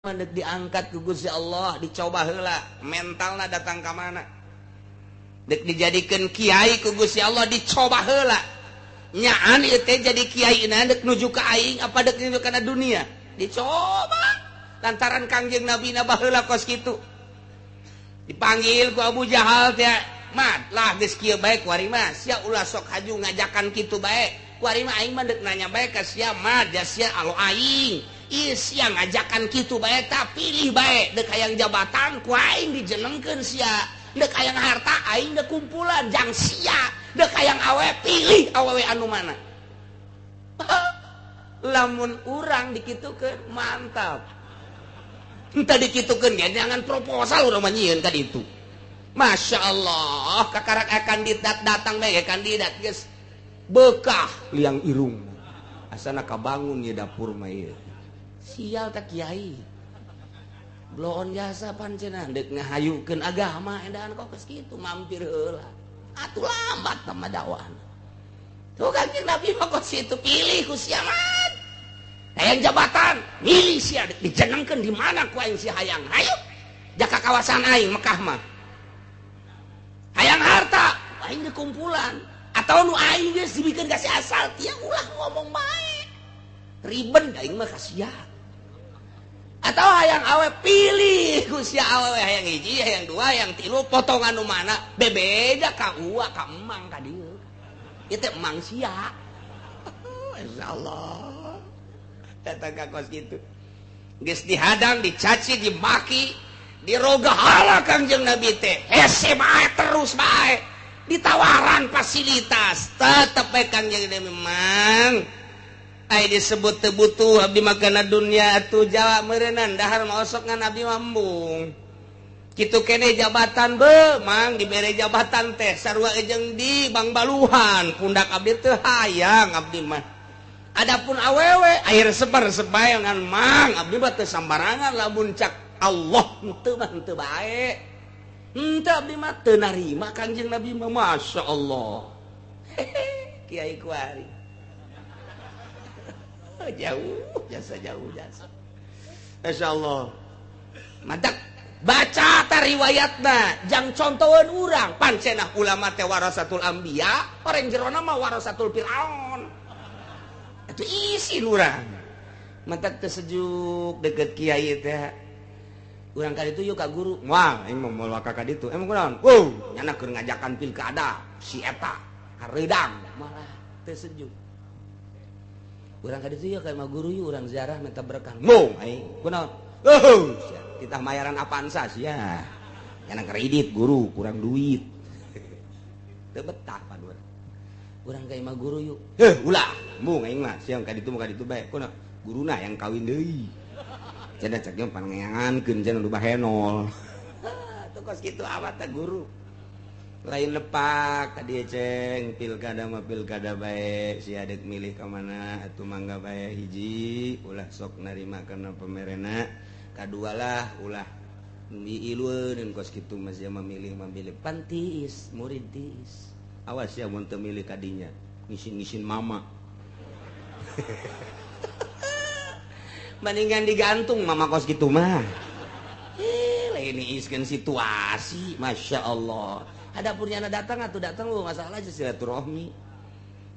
Mendek diangkat ke Gusti Allah, dicoba heula mentalna datang ke mana. Dek dijadikan kiai ke Gusti Allah, dicoba heula. Nyaan ieu teh jadi kiai na dek nuju ka aing apa dek nuju kana dunia? Dicoba. Lantaran Kangjeng Nabi na baheula kos kitu. Dipanggil ku Abu Jahal teh, "Mad, lah geus kieu bae kuari mah, sia ulah sok haju ngajakan kitu bae." Kuari mah aing mah dek nanya bae ka sia mah, da sia alo aing. Sia ngajakan kitu bae, tak pilih bae dek hayang jabatan ku aing dijenengkeun sia, dek hayang harta aing dek kumpulan jang sia, dek hayang awe pilih awewe anu mana. Lamun urang dikitukeun mantap, entah dikitukeun ge jangan proposal urang mah nyieun ka ditu. Masya Allah, kakarak kandidat datang bae kandidat geus bekah liang irung asana kabangun ye dapur mah ieu. Sial tak kiai bloon jasa pancena dek ngahayukeun agama edan kok geus kitu mampir heula atuh lambat mah dakwah tuh Kangjeng Nabi mah kos kitu pilih ku sia mah hayang jabatan milih sia dijenengkeun di mana ku aing sia hayang hayu jaka kawasan aing Mekah mah hayang harta aing di kumpulan atau nu aing geus dibikeun ka si asal tiang ulah ngomong bae riben aing mah kasihan atau hayang awe pilih ku sia awewe hayang hiji hayang dua hayang tilu potongan nu mana bebeda ka uwa ka emang ka dieu ieu teh emang sia insyaallah datang ka kos kitu geus dihadang dicaci dimaki diroga hala Kangjeng Nabi teh hese bae terus bae ditawaran fasilitas tetep bae Kangjeng Nabi memang ai disebut teu butuh abdi makana dunia atuh Jawa meureunnan dahar maosok ngan abdi mambung kitu kene jabatan be mang dibere jabatan teh sarua jeung di Bang Baluhan pundak abdi teu hayang abdi mah adapun awewe air sebar sebayangan mang abdi mah teu sambarangan lamun cak Allah teu mah teu bae henteu abdi mah teu narima Kangjeng Nabi mah masyaallah kiai kuari jauh jasa Masya Allah madak baca ta riwayatna jang contohan urang pancenah ulama teh warasatul anbiya orang jerona mah warasatul Firaun itu isi urang madak teu sejuk deket kiai teh urang ka ditu yuk ka guru moal aing mau moal ka ditu emang kunaon nyana keur ngajakan pilkada si eta hareudang malah teu sejuk urang ka ditu ya ka imah guru yuk urang ziarah minta berkah mung aing kunaon kita mayaran apaan sia nyana kredit guru kurang duit teu betah pan urang ka imah guru yuk ulah mung aing mah siang ka ditu bae kunaon guruna yang kawin deui cenah cek pan ngayangankeun cenah nu bahenol tuh kos kitu awat teh guru lain lepak ka dieu ceng pilkada mah pilkada bae si adek milih ka mana atuh mangga bae hiji ulah sok narima kana pamerena kadua lah ulah diilueun kos kitu mah sia memilih pantiis murid tiis awas ya mun teu milih ka dinya ngisin-ngisin mama mendingan digantung mama kos kitu mah lain iskeun situasi Masya Allah ada punyana datang atau datang lu masalah aja silaturahmi.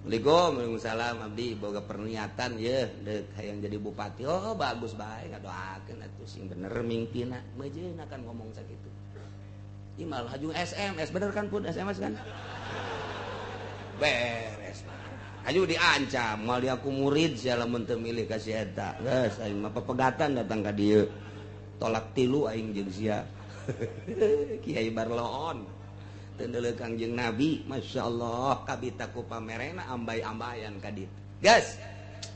Waalaikumsalam abdi boga perniatan ye deuk hayang jadi bupati. Oh bagus bae ngadoakeun atuh sing bener mingpina meujeun akan ngomong sakitu. Ieu mah haju SMS bener kan pun SMS kan? Beres. Haju diancam moal dia ku murid sia lamun teu milih ka si eta. Geus aing mah pepegatan datang ka dieu. Tolak tilu aing jeung sia. Kiai Barloon tendele Kangjeng Nabi Masya Allah kabita ku pamerena ambay-ambayan kadit gas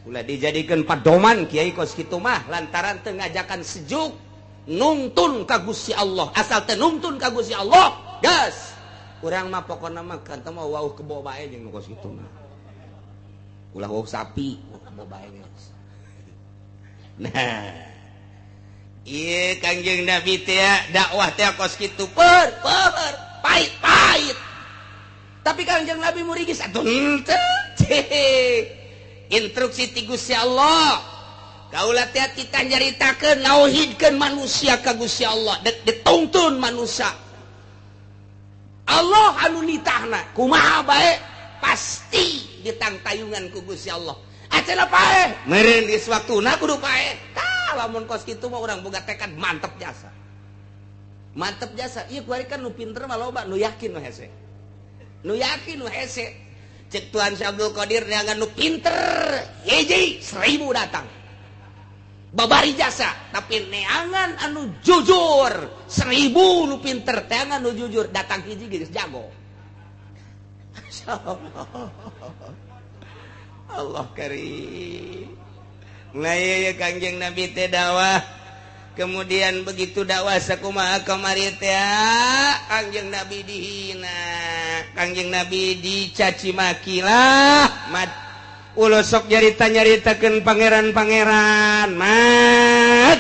ulah dijadikan padoman kiai kos kitu mah lantaran teu ngajakan sejuk nungtun ka Gusti Allah asal teu nungtun ka Gusti Allah gas urang mah pokona mah kanta mah wauh kebo bae jeung kos kitu mah ulah wauh sapi kebo bae guys nah ieu Kangjeng Nabi teh dakwah teh kos kitu per pahit tapi Kangjeng Nabi murigi satu instruksi ti Gusti Allah kaulah kita nyaritakeun nauhidkeun manusia ka Gusti Allah ditungtun manusia Allah anu nitahna kumaha bae pasti ditangtayungan ku Gusti Allah acenah paeh meureun geus waktuna kudu paeh tah lamun kos kitu mah urang boga tekad mantep jasa ieu kuari kan nu pinter mah loba nu yakin nu hese cek Tuhan Syekh Abdul Qadir neangan nu pinter hiji 1000 datang babari jasa tapi neangan anu jujur 1000 nu pinter neangan nu jujur datang hiji geus jago Allah karim nah ya Kangjeng Nabi teh dakwah kemudian begitu dakwah sakumaha kamari teh Kangjeng Nabi dihina Kangjeng Nabi dicaci maki lah mat ulah sok nyarita-nyaritakeun pangeran-pangeran mat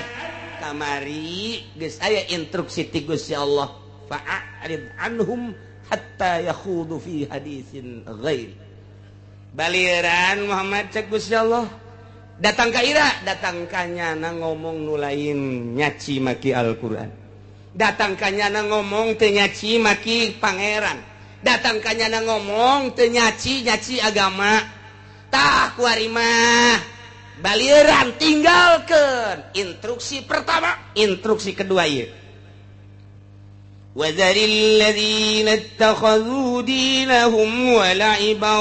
kamari geus aya instruksi ti Gusti Allah fa'arid anhum hatta yakhudu fi hadisin ghairi baliran Muhammad cek Gusti Allah datang ka ira datang ka nyana ngomong nu lain nyaci maki Al-Qur'an datang ka nyana ngomong teu nyaci maki pangeran datang ka nyana ngomong teu nyaci agama tah kuari mah baliran tinggalkeun instruksi pertama instruksi kedua ieu وَذَرِ الَّذِينَ اتَّخَذُوا دِينَهُمْ وَلَعِبًا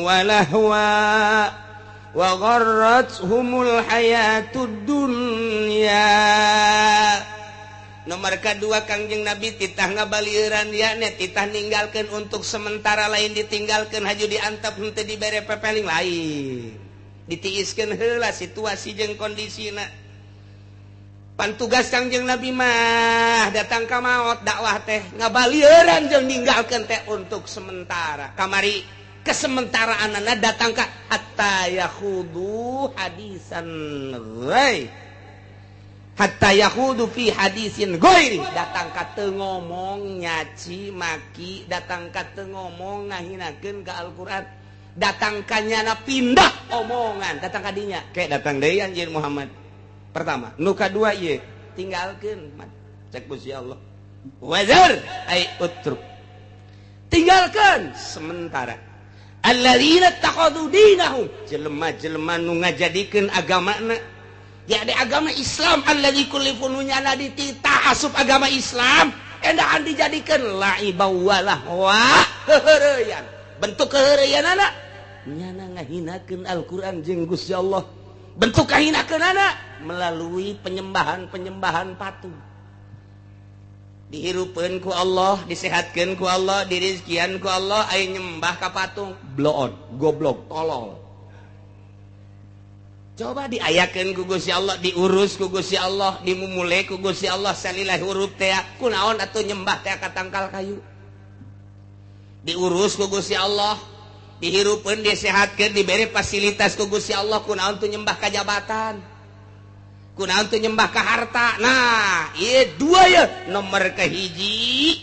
وَلَهْوًا وَغَرَّتْهُمُ الْحَيَاةُ الدُّنْيَا nomor kedua Kangjeng Nabi titah ngabalieuran ya nya titah ninggalkeun untuk sementara lain ditinggalkeun haju diantep henteu dibere pepeling lain ditiiskeun heula situasi jeung kondisina pantugas Kangjeng Nabi mah datang ka maot dakwah teh ngabalieuran jeung ninggalkeun teh untuk sementara kamari kesementaraanna datang ka hatta yakhudu hadisan ghairi hatta yakhudu fi hadisin ghairi datang ka teu ngomong nyaci maki datang ka teu ngomong ngahinakeun ka Al-Qur'an datang ka nyana pindah omongan datang ka dinya kayak datang deui anjeun Muhammad pertama nu kadua ieu tinggalkeun cek Gusti Allah wazar ai utruk tinggalkeun sementara alladzina taqadu dinahum jelema-jelema nu ngajadikeun agamana ya ada agama Islam alladzi kullifu nyana dititah asup agama Islam endahan dijadikeun laiba walahwa heureyan bentuk keheureyanana nyana ngahinakeun Al-Qur'an jeung Gusti Allah bentuk kahinakeunana melalui penyembahan patung dihirupeun ku Allah disehatkeun ku Allah dirizkian ku Allah aya nyembah ka patung bloon goblok tolol coba diayakeun ku Gusti Allah diurus ku Gusti Allah dimumule ku Gusti Allah salilah huruf teh kunaon atuh nyembah teh ka tangkal kayu diurus ku Gusti Allah dihirupeun disehatkeun diberi fasilitas ku Gusti Allah kunaon tuh nyembah ka jabatan kunaon teu nyembah ka harta nah ieu dua ya nomor kahiji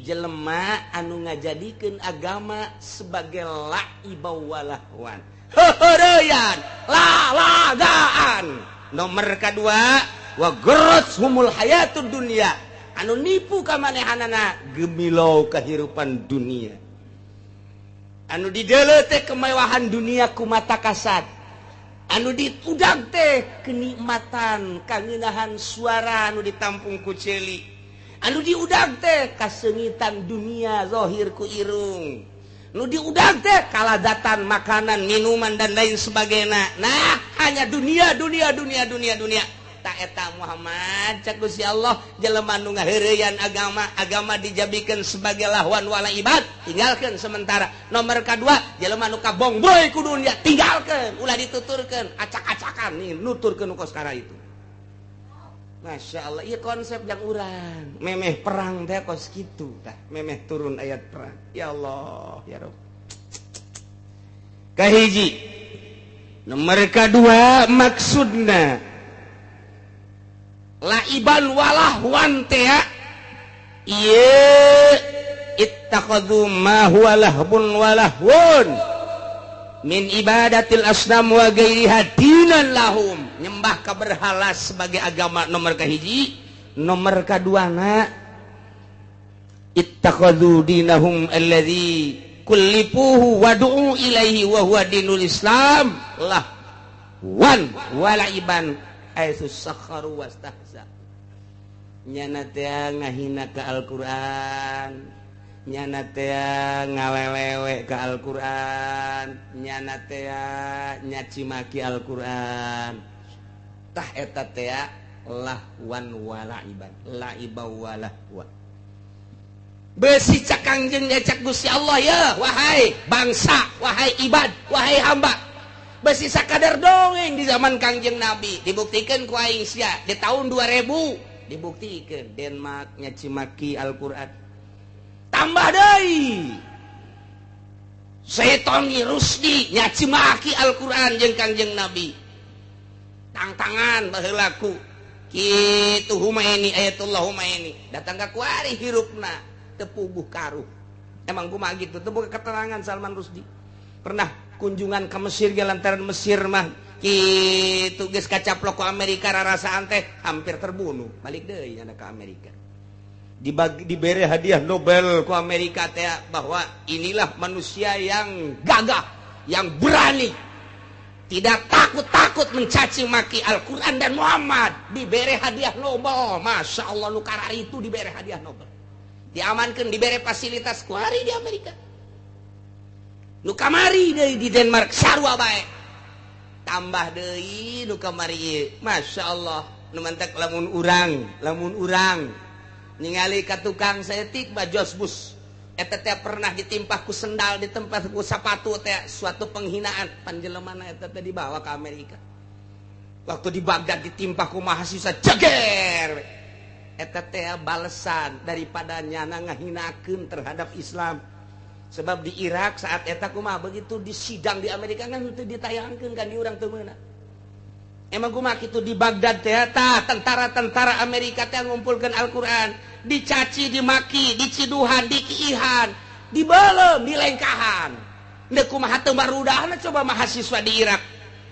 jelema anu ngajadikeun agama sebagai laiba walahwan heureyan lalagaan nomor kadua wa gharratuhumul hayatud dunya anu nipu ka manehanana gemilau kahirupan dunia anu dideuleu teh kemewahan dunia ku mata kasat anu diudag teh kenikmatan kangenahan suara anu ditampung ku ceuli anu diudag teh kasengitan dunia zahir ku irung anu diudag teh kaladatan makanan minuman dan lain sebagainya nah hanya dunia tak eta Muhammad cak Gusti Allah jelema nu ngaheureyan agama dijabikeun sebagai lahwan wala ibad tinggalkeun sementara nomor kadua jelema nu kabongboy ku dunia tinggalkeun ulah dituturkeun acak-acakan nih nuturkeun kos kara itu Masya Allah ieu konsep yang urang memeh perang teh kos kitu tah memeh turun ayat perang ya Allah ya Rabb kahiji nomor kadua maksudna laiban walahwan teh ieu ittakhadhu ma huwa lahbun walahwun min ibadatil asnam wa ghairiha dinan lahum, nyembah ka berhala sebagai agama nomor kahiji. Nomor kaduana ittakhadhu dinahum alladzi kullipuhu wadu'u ilaihi wa huwa dinul islam lah wan walaiban aisus sakharu wastahza. Nyana teh ngahina ka Al-Qur'an, nyana teh ngawelewe ka Al-Qur'an, nyana teh nyaci maki Al-Qur'an. Tah eta teh lahwan walaiban, laiba walahwa. Besi cak Kangjeng cak Gusti Allah ya, wahai bangsa, wahai ibad, wahai hamba. Besi sakadar dongeng di zaman Kangjeng Nabi, dibuktikan ku aing sia di tahun 2000, dibuktikan Denmark nyaci maki Al-Qur'an. Tambah deui. Setoni Rusdi nyaci maki Al-Qur'an jeung Kangjeng Nabi. Tangtangan baheulaku kitu Humaini ayatullah Humaini datang ka kuari hirupna tepubuh karuh. Emang kumaha gitu teu boga keterangan Salman Rusdi. Pernah kunjungan ke Mesir ge lantaran Mesir mah kitu geus kacaplok ku Amerika rarasaan teh hampir terbunuh. Balik deui nya ka Amerika. Diberi hadiah Nobel ku Amerika teh bahwa inilah manusia yang gagah, yang berani, tidak takut-takut mencaci maki Al-Quran dan Muhammad. Diberi hadiah Nobel. Masya Allah, nu karari itu diberi hadiah Nobel. Diamankan, diberi fasilitas kuari di Amerika. Nu kamari deui di Denmark sarua bae. Tambah deui nu kamari, Masya Allah, nu mantek lamun urang ningali ka tukang setik bajos bus. Eta teh pernah ditimpah ku sendal, di tempat ku sapatu teh suatu penghinaan. Panjelemana eta teh dibawa ke Amerika. Waktu di Baghdad ditimpah ku mahasiswa jeger. Eta teh balesan daripada nyana ngahinakeun terhadap Islam. Sebab di Irak saat eta kumaha begitu disidang di Amerika kan teu ditayangkeun kan di urang teu meunang. Emang kumaha kitu di Baghdad teh tentara-tentara Amerika teh ngumpulkeun Al-Qur'an, dicaci, dimaki, diciduhan, dikiihan, dibelem, dilengkahan. Deuk kumaha teu marudahna coba mahasiswa di Irak,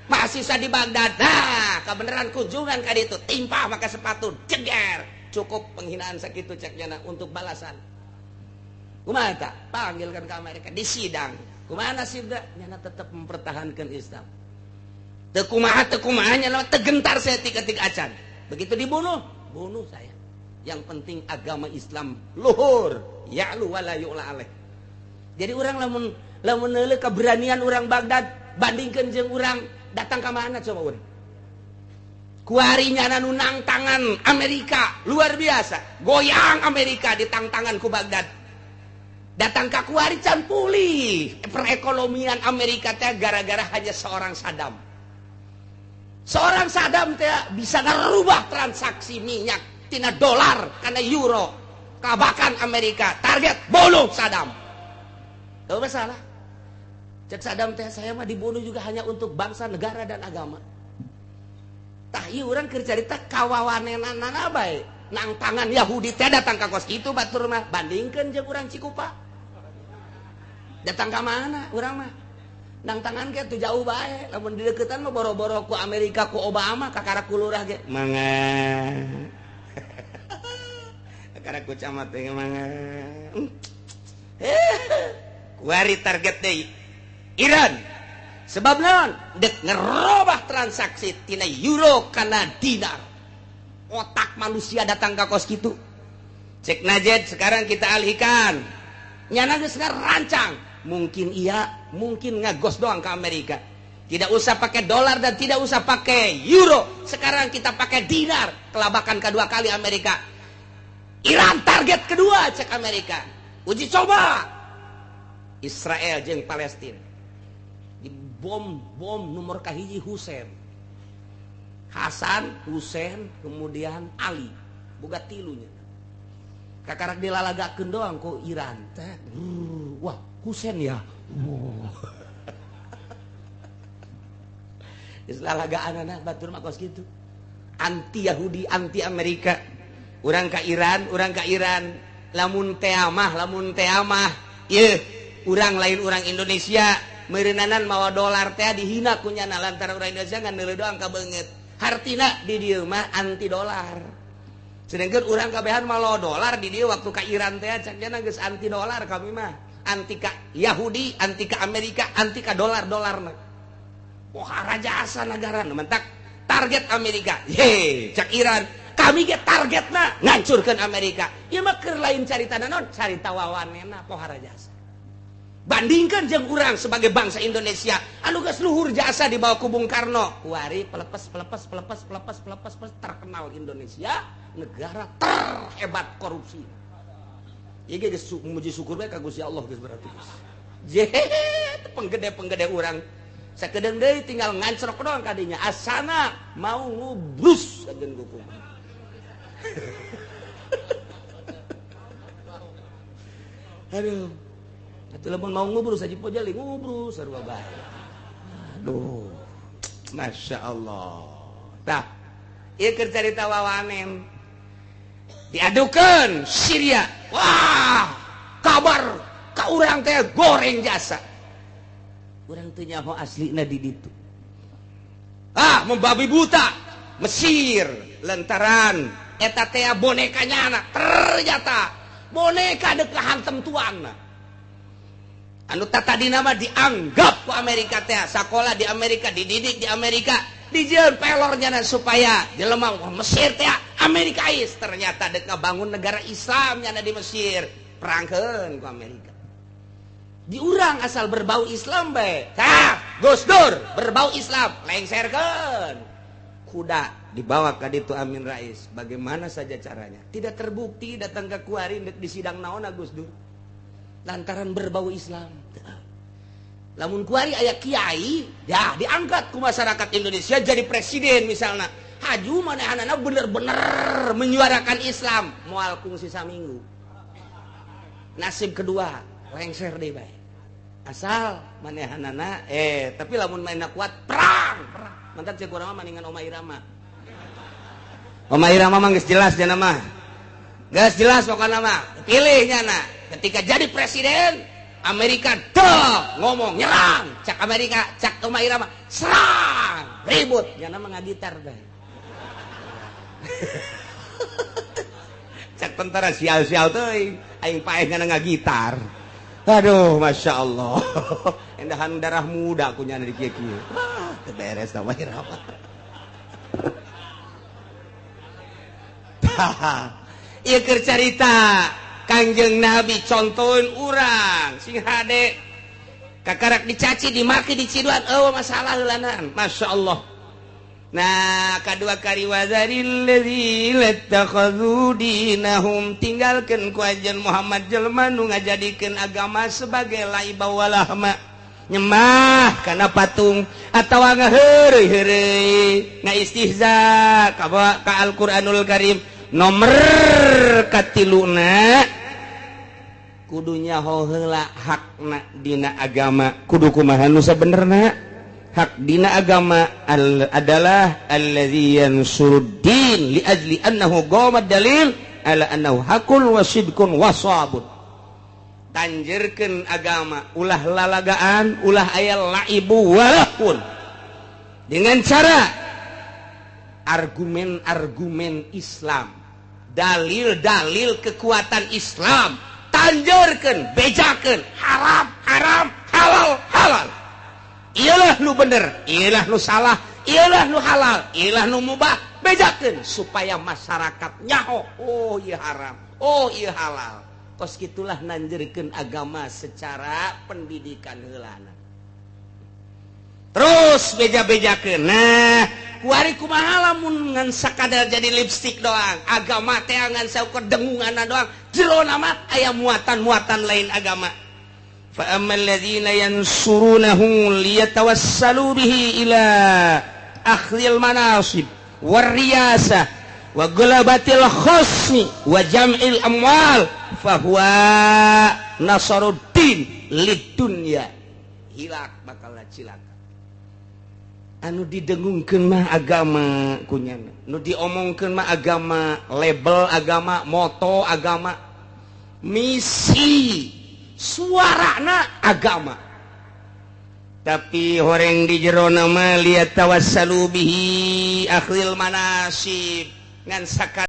mahasiswa di Baghdad. Nah, kebenaran kunjungan ka ditu timpah maka sepatu jeger. Cukup penghinaan sakitu cek jana untuk balasan. Kumaha eta? Panggilkan ke Amerika disidang. Kumaha nasibna? Nyana tetap mempertahankan Islam. Teu kumaha nya tegentar saya ketika acan. Begitu dibunuh, bunuh saya. Yang penting agama Islam luhur, ya'lu wala yu'la alaih. Jadi orang lamun neuleuh keberanian orang Baghdad bandingkeun jeung urang datang ka mana coba urang. Kuari nyana nu nangtangan Amerika luar biasa. Goyang Amerika ditangtangan ku Baghdad. Datang ka kuari can pulih perekonomian Amerika teh gara-gara hanya seorang Saddam. Seorang Saddam teh bisa ngerubah transaksi minyak tina dolar kana euro. Kabakan Amerika, target bunuh Saddam. Tahu masalah? Cek Saddam teh saya mah dibunuh juga hanya untuk bangsa, negara dan agama. Tah ieu urang keur carita kawawanenana bae. Nang tangan Yahudi teh datang ka kos kitu batur mah bandingkeun jeung urang Cikupa. Datang ka mana urang mah? Nang tangan ke tuh jauh bae, lamun di deketan mah boro-boro ku Amerika ku Obama kakara ku lurah ge. Mangga. Kakara ku camat ge mangga. Kuari target deui Iran. Sebab naon? Dek ngerobah transaksi tina euro kana dinar. Otak manusia datang ka kos kitu. Cek Najed sekarang kita alihkan. Nyana geus ngarancang. Mungkin iya, mungkin ngagos doang ke Amerika. Tidak usah pakai dolar dan tidak usah pakai euro. Sekarang kita pakai dinar. Kelabakan kedua kali Amerika. Iran target kedua cek Amerika. Uji coba. Israel jeung Palestina. Di bom nomor kahiji Husein. Hasan, Husein, kemudian Ali. Boga tilunya. Kakarak dilalagakeun doang ku Iran teh. Wah, Husein ya. Dilalagaanana batur mah kos kitu. Anti Yahudi, anti Amerika. Urang ka Iran. Lamun teh amah, ieu urang lain urang Indonesia meureunanan mawa dolar teh dihina kunyana lantaran urang Indonesia ngan neuleuh doang ka beungeut. Hartina di dieu mah anti dolar. Sedangkan urang kabehan mawa dolar di dieu waktu ka Iran teh cakna geus anti dolar kami mah. Anti ka Yahudi, anti ka Amerika, anti ka dolar-dolarna. Wah rajasa negara mentak target Amerika. Ye, cak Iran, kami ge targetna ngancurkeun Amerika. Ieu mah keur lain carita naon? Carita wawanena poha rajasa. Bandingkan jeung urang sebagai bangsa Indonesia anu geus luhur jasa di bawah ku Bung Karno. Kuari pelepes terkenal Indonesia, negara terhebat korupsi. Ieu geus muji syukur bae ka Gusti Allah geus berarti geus. Jet penggede-penggede urang sakedeung deui tinggal ngancrok doang kadinya asana mau ngubrus sajeun hukum. Aduh. Atuh lamun mau ngubrus aja pojali ngubrus sarua bae. Aduh. Masya Allah. Tah, ieu keur carita wawanen. Diadukeun Syria. Wah, kabar ka urang teh goreng jasa. Urang teu nyaho aslina di ditu. Membabi buta Mesir lantaran eta teh bonekanya anak. Ternyata boneka deuk kahantem tuanna. Anu tatadina mah dianggap ku Amerika teh sakola di Amerika, dididik di Amerika, dijieun pelornya supaya jelema Mesir teh Amerikais. Ternyata deuk ngabangun negara Islam nya di Mesir, perangkeun ku Amerika. Di urang asal berbau Islam bae. Tah, Gus Dur berbau Islam, lengserkeun. Kuda dibawa ke ditu Amin Rais. Bagaimana saja caranya? Tidak terbukti datang ke kuari di sidang naona Gus Dur. Lantaran berbau Islam. Lamun kuari aya kiai, ya diangkat ku masyarakat Indonesia jadi presiden misalnya. Haju manehanana bener-bener menyuarakan Islam, moal kungsi saminggu. Nasib kedua, lengser deui bae. Asal manehanana tapi lamun mainna kuat perang. Mantap cek urang mah maningan Oma Irama. Oma Irama mah geus jelas cenah mah. Geus jelas pokona mah. Pilih nyana. Ketika jadi presiden Amerika ngomong nyerang, cak Amerika, cak Oma Irama serang, ribut, nyana mah ngagitar bae. Cak tentara sial-sial teuing, aing paeh nyana ngagitar. Aduh, Masya Allah. Endahan darah muda aku nyana di kieu-kieu. Teu beres Oma Irama. Ieu keur carita Kangjeng Nabi contohin urang sing hade kakarak dicaci dimaki diciduan masalah heulanan. Masya Allah. Nah kadua kari wazaril ladzina takhadhu dinahum tinggalkeun ku ajen Muhammad jelema nu ngajadikeun agama sebagai laiba walahma nyembah kana patung atawa ngaheureuy-heureuy ngaistihza ka Al-Qur'anul Karim. Nomor katiluna kudunya heula hakna dina agama kudu kumaha nu sabenerna hak dina agama adalah allazi yansuruddin li ajli annahu qamad dalil ala annahu hakul wasidqun wasabun. Tanjeurkeun agama ulah lalagaan ulah aya laibu walahun dengan cara argumen-argumen Islam, dalil-dalil kekuatan Islam, tanjurkeun, bejakeun, haram, halal. Iyalah nu bener, iyalah nu salah, iyalah nu halal, iyalah nu mubah, bejakeun supaya masyarakat nyaho, oh ieu haram, oh ieu halal. Kos kitulah nanjeurkeun agama secara pendidikan heulana. Terus beja-bejakeun. Nah, kuari kumaha lamun ngan sakadar jadi lipstik doang. Agama teh ngan saukur dengunganna doang. Jerona mah aya muatan-muatan lain agama. Fa ammal ladzina yansurunahu liyatawassalu bihi ila akhdhil manasib warriyasah wa gulabatil khosmi wa jam'il amwal fa huwa nasaruddin lidunya. Hilak bakal cilaka. Anu didengungkeun mah agama kunyana, nu diomongkeun mah agama, label agama, moto agama, misi suarana agama. tapi horeng di jero nama liat tawassalu bihi akhlil manasib ngan sakar